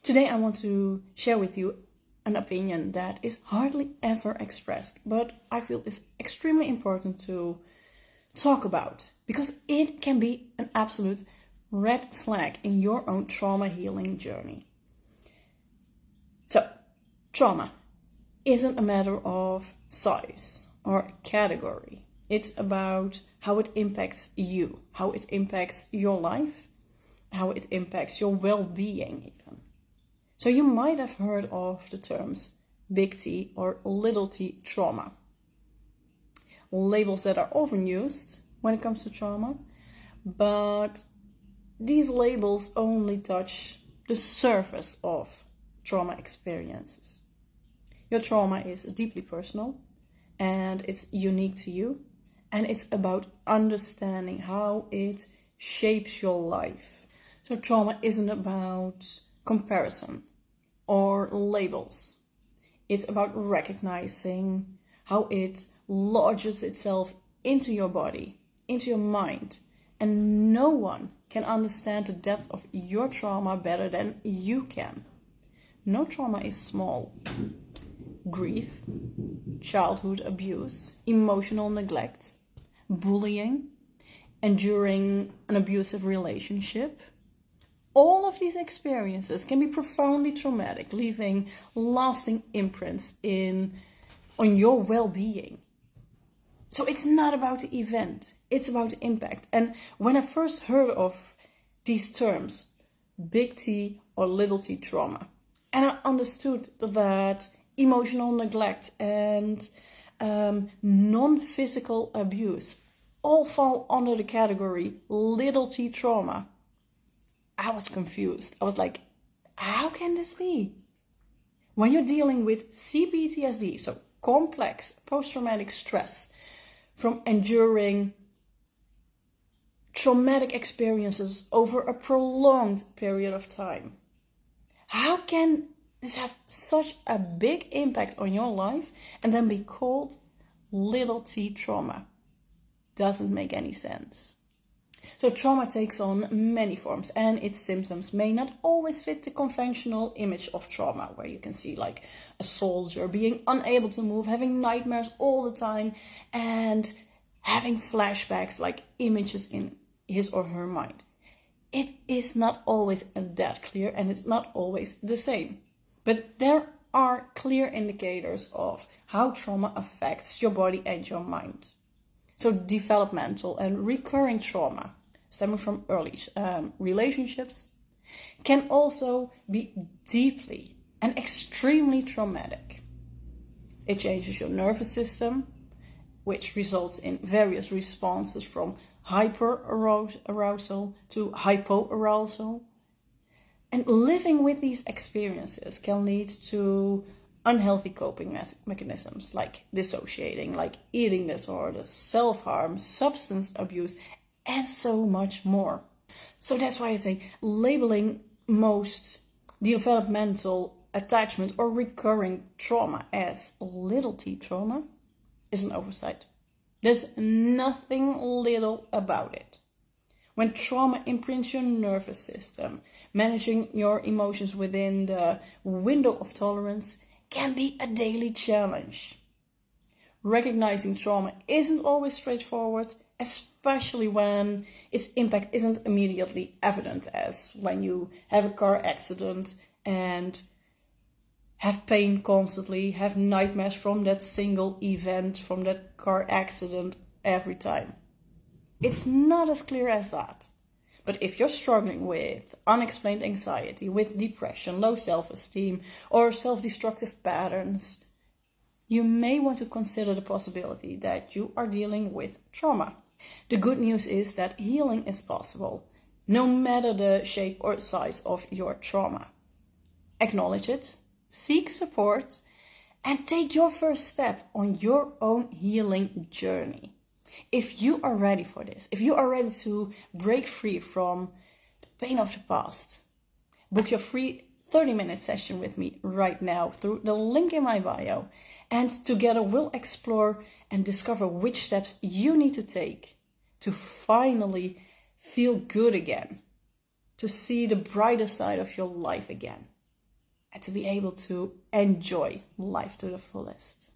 Today I want to share with you an opinion that is hardly ever expressed, but I feel is extremely important to talk about because it can be an absolute red flag in your own trauma healing journey. So, trauma isn't a matter of size or category. It's about how it impacts you, how it impacts your life, how it impacts your well-being even. So you might have heard of the terms big T or little t trauma. Labels that are often used when it comes to trauma, but these labels only touch the surface of trauma experiences. Your trauma is deeply personal and it's unique to you, and it's about understanding how it shapes your life. So trauma isn't about comparison or labels. It's about recognizing how it lodges itself into your body, into your mind, and no one can understand the depth of your trauma better than you can. No trauma is small. Grief, childhood abuse, emotional neglect, bullying, enduring an abusive relationship. All of these experiences can be profoundly traumatic, leaving lasting imprints on your well-being. So it's not about the event, it's about the impact. And when I first heard of these terms, big T or little t trauma, and I understood that emotional neglect and non-physical abuse all fall under the category little t trauma, I was confused. I was like, how can this be? When you're dealing with CPTSD, so complex post-traumatic stress from enduring traumatic experiences over a prolonged period of time, how can this have such a big impact on your life and then be called little t trauma? Doesn't make any sense. So trauma takes on many forms, and its symptoms may not always fit the conventional image of trauma, where you can see like a soldier being unable to move, having nightmares all the time, and having flashbacks like images in his or her mind. It is not always that clear, and it's not always the same. But there are clear indicators of how trauma affects your body and your mind. So developmental and recurring trauma stemming from early relationships can also be deeply and extremely traumatic. It changes your nervous system, which results in various responses from hyperarousal to hypoarousal. And living with these experiences can lead to unhealthy coping mechanisms like dissociating, like eating disorders, self-harm, substance abuse, and so much more. So that's why I say labeling most developmental attachment or recurring trauma as little t trauma is an oversight. There's nothing little about it. When trauma imprints your nervous system, managing your emotions within the window of tolerance can be a daily challenge. Recognizing trauma isn't always straightforward, especially when its impact isn't immediately evident, as when you have a car accident and have pain constantly, have nightmares from that single event, from that car accident every time. It's not as clear as that. But if you're struggling with unexplained anxiety, with depression, low self-esteem, or self-destructive patterns, you may want to consider the possibility that you are dealing with trauma. The good news is that healing is possible, no matter the shape or size of your trauma. Acknowledge it, seek support, and take your first step on your own healing journey. If you are ready for this, if you are ready to break free from the pain of the past, book your free 30-minute session with me right now through the link in my bio, and together we'll explore and discover which steps you need to take to finally feel good again, to see the brighter side of your life again. and to be able to enjoy life to the fullest.